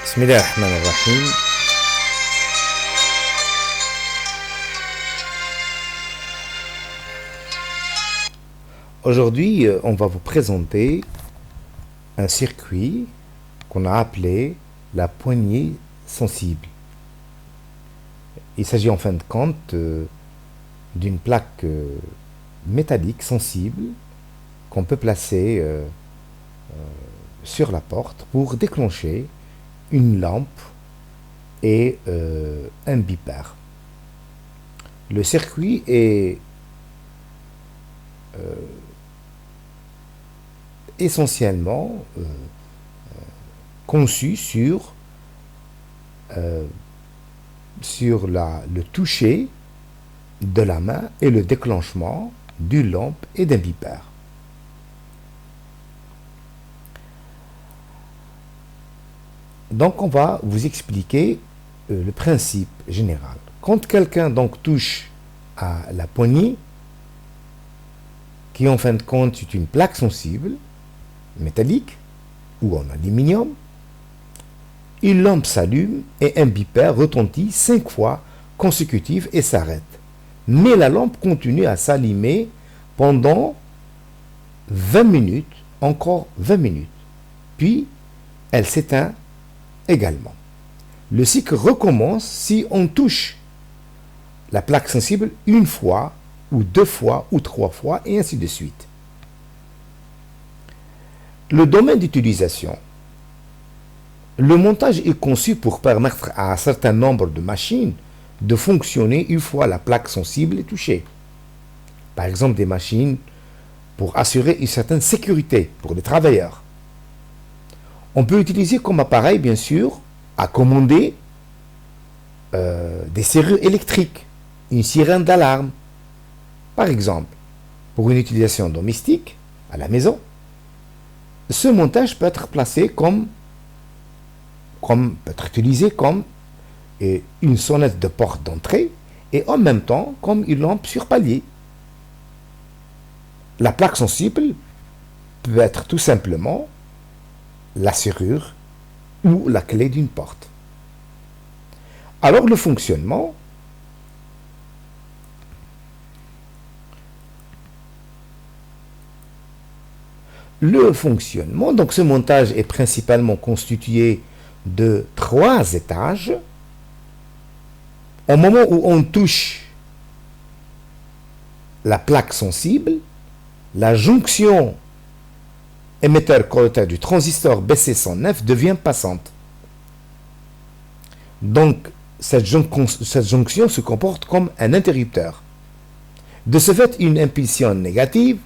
Bismillah ar-Rahman ar-Rahim. Aujourd'hui, on va vous présenter un circuit qu'on a appelé la poignée sensible. Il s'agit en fin de compte d'une plaque métallique sensible qu'on peut placer sur la porte pour déclencher une lampe et un bipère. Le circuit est essentiellement conçu sur le toucher de la main et le déclenchement d'une lampe et d'un bipère. Donc on va vous expliquer le principe général. Quand quelqu'un donc touche à la poignée, qui en fin de compte est une plaque sensible, métallique ou en aluminium, une lampe s'allume et un bipère retentit 5 fois consécutives et s'arrête. Mais la lampe continue à s'allumer pendant 20 minutes, encore 20 minutes. Puis, elle s'éteint également. Le cycle recommence si on touche la plaque sensible une fois, ou 2 fois, ou 3 fois, et ainsi de suite. Le domaine d'utilisation. Le montage est conçu pour permettre à un certain nombre de machines de fonctionner une fois la plaque sensible est touchée. Par exemple, des machines pour assurer une certaine sécurité pour les travailleurs. On peut utiliser comme appareil, bien sûr, à commander des serrures électriques, une sirène d'alarme. Par exemple, pour une utilisation domestique, à la maison, ce montage peut être placé peut être utilisé comme une sonnette de porte d'entrée et en même temps comme une lampe sur palier. La plaque sensible peut être tout simplement la serrure ou la clé d'une porte. Alors le fonctionnement. Donc ce montage est principalement constitué de 3 étages. Au moment où on touche la plaque sensible, la jonction émetteur-collecteur du transistor BC109 devient passante. Donc, cette jonction se comporte comme un interrupteur. De ce fait, une impulsion négative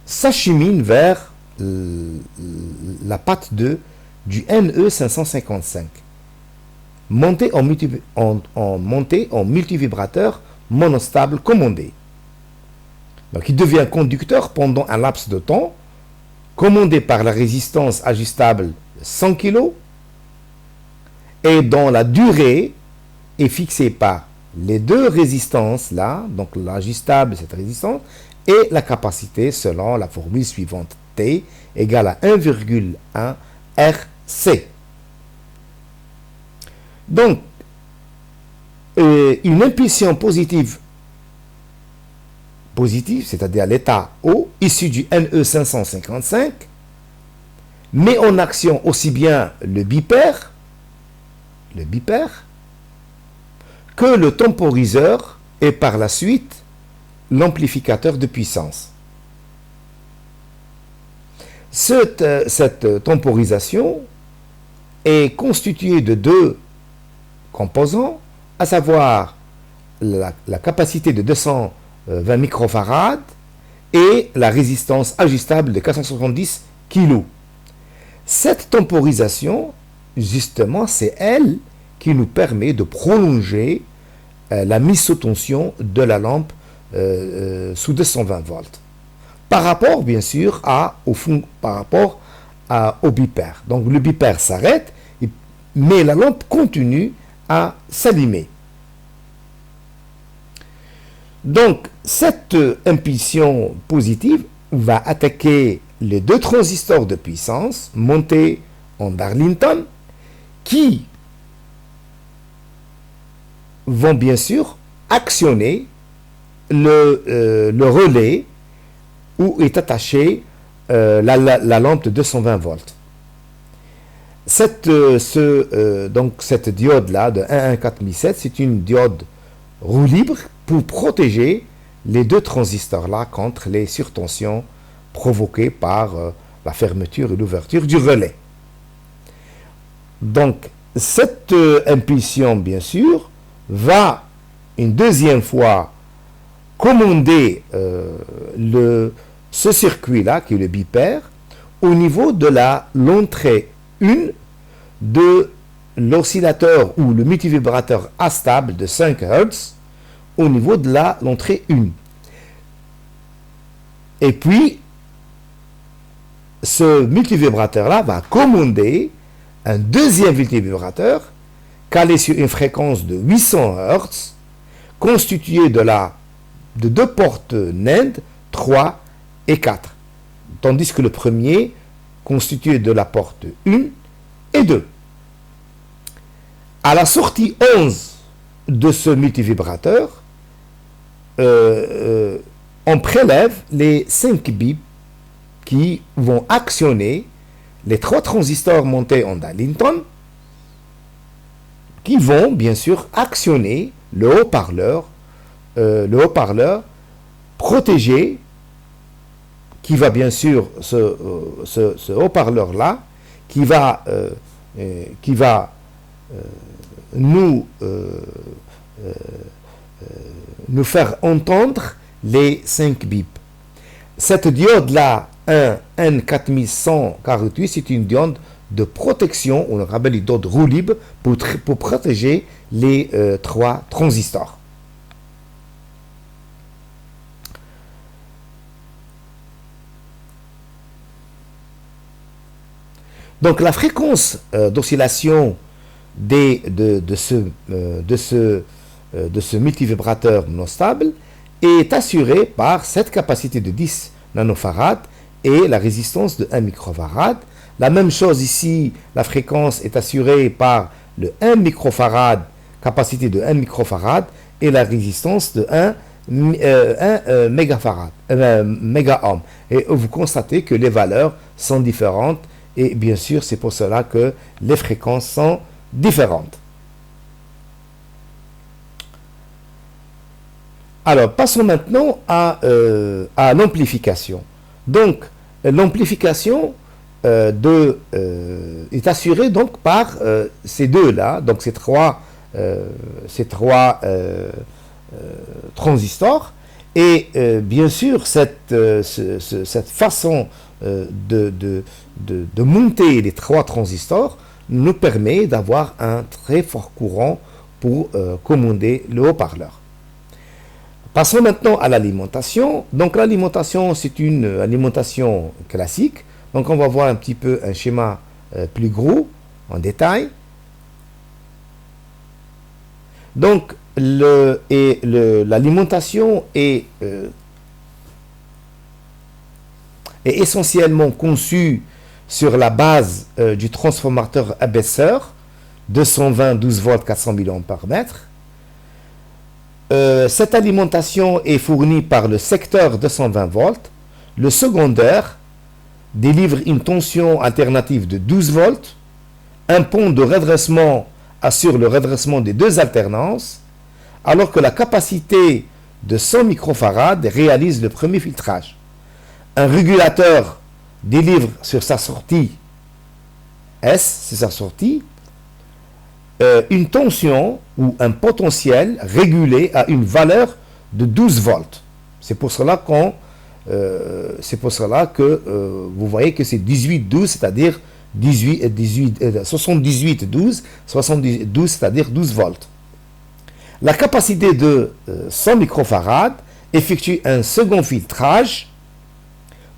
s'achemine vers la patte du NE555, monté en multivibrateur monostable commandé. Donc il devient conducteur pendant un laps de temps, commandé par la résistance ajustable de 100 kg, et dont la durée est fixée par les 2 résistances là, donc l'ajustable, cette résistance, et la capacité selon la formule suivante, T égale à 1,1 RC. Donc, une impulsion positive, c'est-à-dire l'état O, issu du NE555, met en action aussi bien le bipère que le temporiseur et par la suite l'amplificateur de puissance. Cette temporisation est constituée de 2 composants, à savoir la capacité de 220 microfarad et la résistance ajustable de 470 kg. Cette temporisation, justement, c'est elle qui nous permet de prolonger la mise sous tension de la lampe sous 220 volts. Par rapport, bien sûr, au bipère. Donc, le bipère s'arrête, mais la lampe continue à s'allumer. Donc, cette impulsion positive va attaquer les 2 transistors de puissance montés en Darlington qui vont bien sûr actionner le relais où est attachée la lampe de 220 volts. Donc cette diode-là de 11407, c'est une diode roue libre pour protéger les deux transistors-là contre les surtensions provoquées par la fermeture et l'ouverture du relais. Donc cette impulsion, bien sûr, va une deuxième fois commander ce circuit-là, qui est le bipaire, au niveau de l'entrée 1 de l'oscillateur ou le multivibrateur A stable de 5 Hz au niveau de l'entrée 1. Et puis, ce multivibrateur-là va commander un deuxième multivibrateur calé sur une fréquence de 800 Hz, constitué de deux portes NAND 3 et 4, tandis que le premier constitué de la porte 1 et 2. À la sortie 11 de ce multivibrateur, on prélève les 5 bips qui vont actionner les 3 transistors montés en Darlington, qui vont bien sûr actionner le haut-parleur protégé, qui va bien sûr ce haut-parleur-là, qui va nous faire entendre les 5 bips. Cette diode-là, 1N4148, c'est une diode de protection, on appelle une diode roue libre, pour protéger les 3 transistors. Donc la fréquence d'oscillation de ce multivibrateur non stable est assurée par cette capacité de 10 nanofarads et la résistance de 1 microfarad. La même chose ici, la fréquence est assurée par le 1 microfarad, capacité de 1 microfarad, et la résistance de 1 mégafarad, mégaohm. Et vous constatez que les valeurs sont différentes. Et bien sûr, c'est pour cela que les fréquences sont différentes. Alors, passons maintenant à l'amplification. Donc, l'amplification est assurée donc par ces deux-là, donc ces trois transistors. Et bien sûr, cette façon de monter les 3 transistors nous permet d'avoir un très fort courant pour commander le haut-parleur. Passons maintenant à l'alimentation. Donc l'alimentation, c'est une alimentation classique. Donc on va voir un petit peu un schéma plus gros en détail. Donc l'alimentation est essentiellement conçue sur la base du transformateur abaisseur 220 12 volts 400 mA. Cette alimentation est fournie par le secteur 220 volts. Le secondaire délivre une tension alternative de 12 volts. Un pont de redressement assure le redressement des deux alternances, alors que la capacité de 100 microfarads réalise le premier filtrage. Un régulateur délivre sur sa sortie S, c'est sa sortie, une tension ou un potentiel régulé à une valeur de 12 volts. C'est pour cela que vous voyez que c'est 18-12, c'est-à-dire 78-12, 72, c'est-à-dire 12 volts. La capacité de 100 microfarads effectue un second filtrage,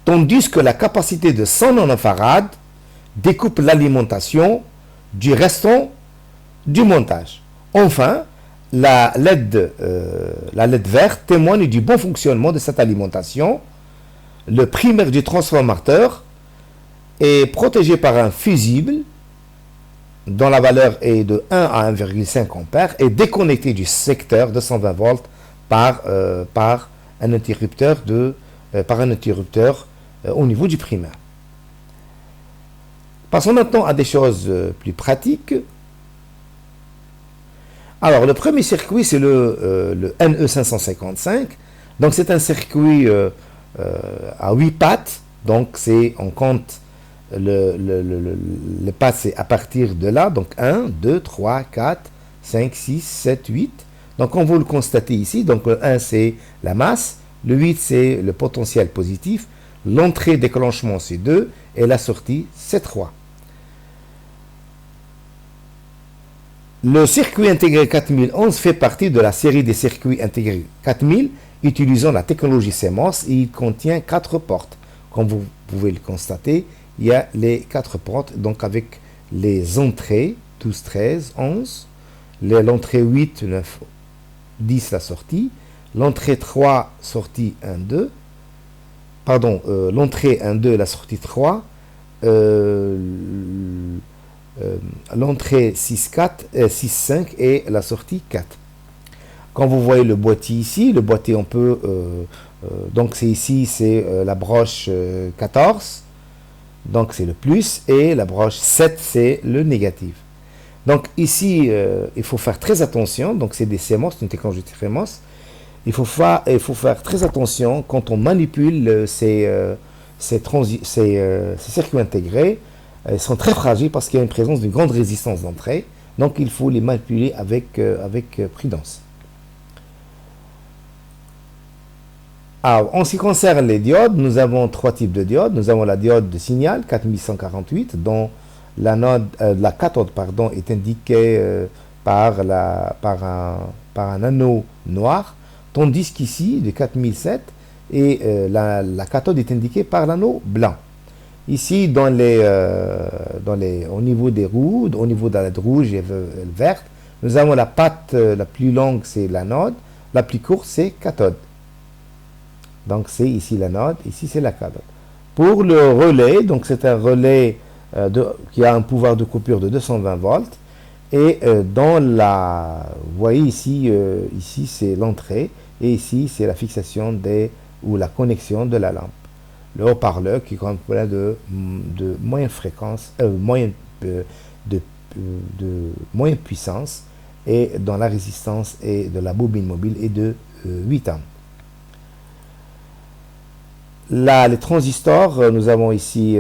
tandis que la capacité de 100 nanofarads découpe l'alimentation du restant du montage. Enfin, la LED verte témoigne du bon fonctionnement de cette alimentation. Le primaire du transformateur est protégé par un fusible dont la valeur est de 1 à 1,5 ampères, est déconnecté du secteur de 120 volts par un interrupteur, au niveau du primaire. Passons maintenant à des choses plus pratiques. Alors, le premier circuit, c'est le NE555. Donc, c'est un circuit à 8 pattes. Donc, on compte les pattes, c'est à partir de là. Donc, 1, 2, 3, 4, 5, 6, 7, 8. Donc, on va le constater ici. Donc, le 1, c'est la masse. Le 8, c'est le potentiel positif. L'entrée déclenchement, c'est 2. Et la sortie, c'est 3. Le circuit intégré 4011 fait partie de la série des circuits intégrés 4000 utilisant la technologie CMOS et il contient 4 portes. Comme vous pouvez le constater, il y a les 4 portes, donc avec les entrées 12, 13, 11, l'entrée 8, 9, 10, la sortie, l'entrée 3, sortie 1, 2, pardon, l'entrée 1, 2, la sortie 3, l'entrée 6, 4, 6, 5 et la sortie 4. Quand vous voyez le boîtier ici, le boîtier on peut, donc c'est ici, c'est la broche 14, donc c'est le plus, et la broche 7, c'est le négatif. Donc ici, il faut faire très attention, donc c'est des CMOS, c'est une technologie de CMOS, il faut faire très attention quand on manipule ces circuits intégrés. Ils sont très fragiles parce qu'il y a une présence d'une grande résistance d'entrée. Donc, il faut les manipuler avec prudence. Alors, en ce qui concerne les diodes, nous avons 3 types de diodes. Nous avons la diode de signal 4148, dont la cathode est indiquée par un anneau noir, tandis qu'ici, de 4007, la cathode est indiquée par l'anneau blanc. Ici, au niveau des roues, au niveau de la rouge et verte, nous avons la patte la plus longue, c'est l'anode, la plus courte, c'est cathode. Donc, c'est ici l'anode, ici c'est la cathode. Pour le relais, donc c'est un relais qui a un pouvoir de coupure de 220 volts. Et vous voyez ici, ici c'est l'entrée, et ici c'est la fixation ou la connexion de la lampe. Le haut-parleur qui est quand même plein de moyenne fréquence, de moyenne puissance, et dont la résistance et de la bobine mobile est de 8 ohms. Là, les transistors, nous avons ici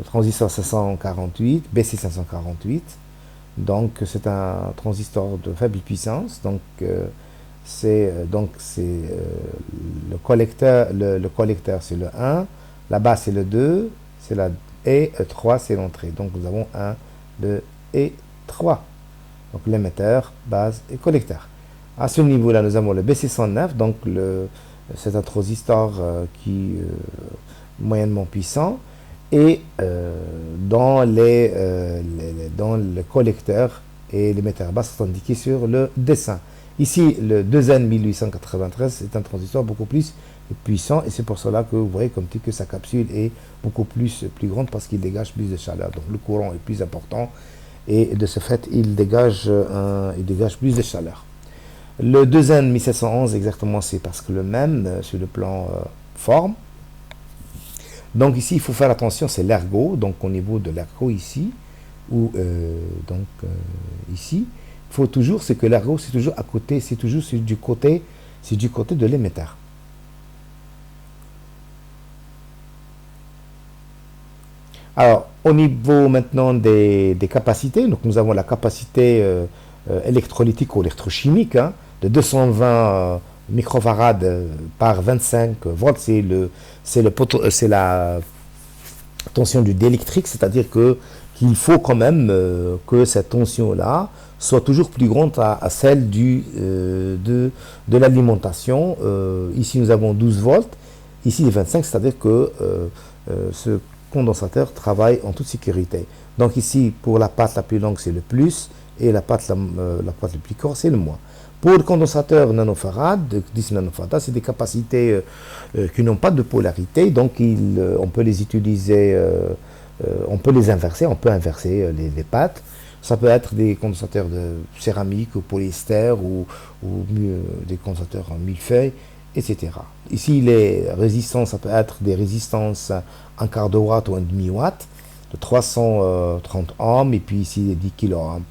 transistor 548, BC548. Donc, c'est un transistor de faible puissance. Donc, le collecteur, le collecteur c'est le 1, la base c'est le 2, et 3 c'est l'entrée. Donc nous avons 1, 2 et 3. Donc l'émetteur, base et collecteur. À ce niveau-là, nous avons le BC109, donc c'est un transistor qui est moyennement puissant. Et dans le collecteur et l'émetteur base sont indiqués sur le dessin. Ici, le 2N1893 c'est un transistor beaucoup plus puissant et c'est pour cela que vous voyez comme que sa capsule est beaucoup plus grande parce qu'il dégage plus de chaleur. Donc le courant est plus important et de ce fait, il dégage plus de chaleur. Le 2N1711 exactement, c'est parce que le même sur le plan forme. Donc ici, il faut faire attention, c'est l'ergot, donc au niveau de l'ergot ici, ou ici. Il faut toujours, c'est que l'ergot, c'est toujours à côté, c'est du côté de l'émetteur. Alors, au niveau maintenant des capacités, donc nous avons la capacité électrolytique ou électrochimique de 220 microfarad par 25 volts, c'est la tension du diélectrique, c'est-à-dire qu'il faut quand même que cette tension-là soit toujours plus grande à celle de l'alimentation. Ici, nous avons 12 volts, ici les 25, c'est-à-dire que ce condensateur travaille en toute sécurité. Donc ici, pour la patte la plus longue, c'est le plus, et la patte la plus courte, c'est le moins. Pour le condensateur nanofarad, 10 nanofarad, c'est des capacités qui n'ont pas de polarité, donc on peut les utiliser, on peut les inverser, on peut inverser les pattes. Ça peut être des condensateurs de céramique ou polyester des condensateurs en millefeuille, etc. Ici, les résistances, ça peut être des résistances en quart de watt ou en demi-watt, de 330 ohms, et puis ici, 10 kΩ.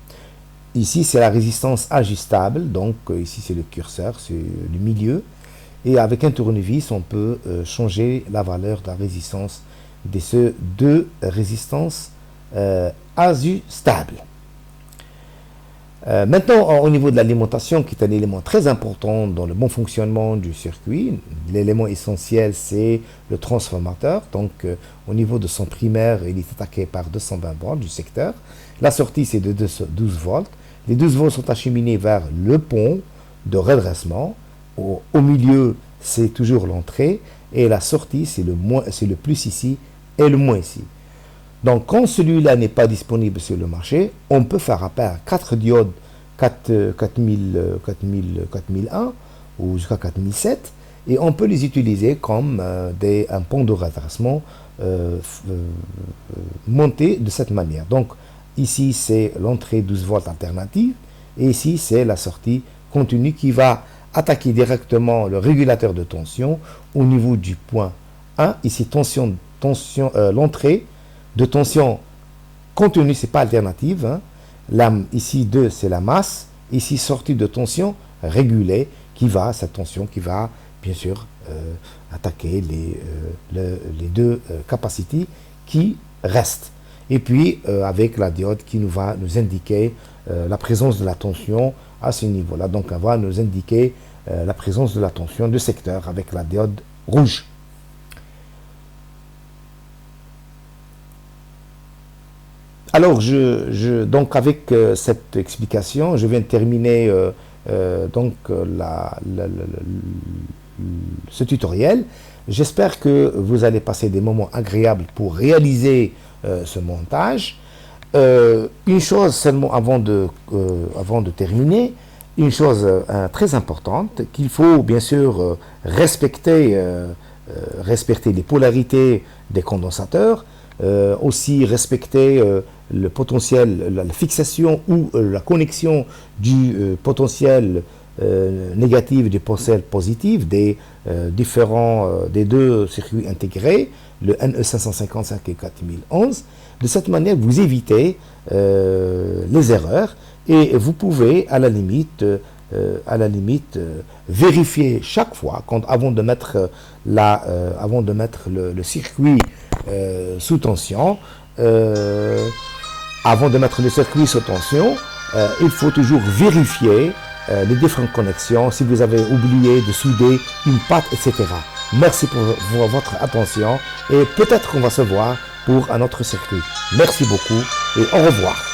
Ici, c'est la résistance ajustable, donc ici, c'est le curseur, c'est le milieu. Et avec un tournevis, on peut changer la valeur de la résistance de ces deux résistances ajustables. Maintenant, au niveau de l'alimentation, qui est un élément très important dans le bon fonctionnement du circuit, l'élément essentiel, c'est le transformateur. Donc, au niveau de son primaire, il est attaqué par 220 volts du secteur. La sortie, c'est de 12 volts. Les 12 volts sont acheminés vers le pont de redressement. Au milieu, c'est toujours l'entrée. Et la sortie, c'est le plus ici et le moins ici. Donc, quand celui-là n'est pas disponible sur le marché, on peut faire appel à 4 diodes 4001 ou jusqu'à 4007 et on peut les utiliser comme un pont de redressement monté de cette manière. Donc, ici, c'est l'entrée 12 volts alternative et ici, c'est la sortie continue qui va attaquer directement le régulateur de tension au niveau du point 1. Ici, l'entrée de tension continue, c'est pas alternative. Hein. Ici 2, c'est la masse. Ici, sortie de tension régulée, cette tension qui va, bien sûr, attaquer les deux capacités qui restent. Et puis, avec la diode qui va nous indiquer la présence de la tension à ce niveau-là. Donc, on va nous indiquer la présence de la tension de secteur avec la diode rouge. Alors, donc avec cette explication, je viens de terminer ce tutoriel. J'espère que vous allez passer des moments agréables pour réaliser ce montage. Une chose seulement avant de terminer, une chose très importante, qu'il faut bien sûr respecter les polarités des condensateurs, aussi respecter le potentiel, la fixation ou la connexion du potentiel négatif du potentiel positif des deux circuits intégrés, le NE555 et 4011. De cette manière, vous évitez les erreurs et vous pouvez à la limite vérifier chaque fois avant de mettre le circuit sous tension. Avant de mettre le circuit sous tension, il faut toujours vérifier les différentes connexions, si vous avez oublié de souder une patte, etc. Merci pour votre attention et peut-être qu'on va se voir pour un autre circuit. Merci beaucoup et au revoir.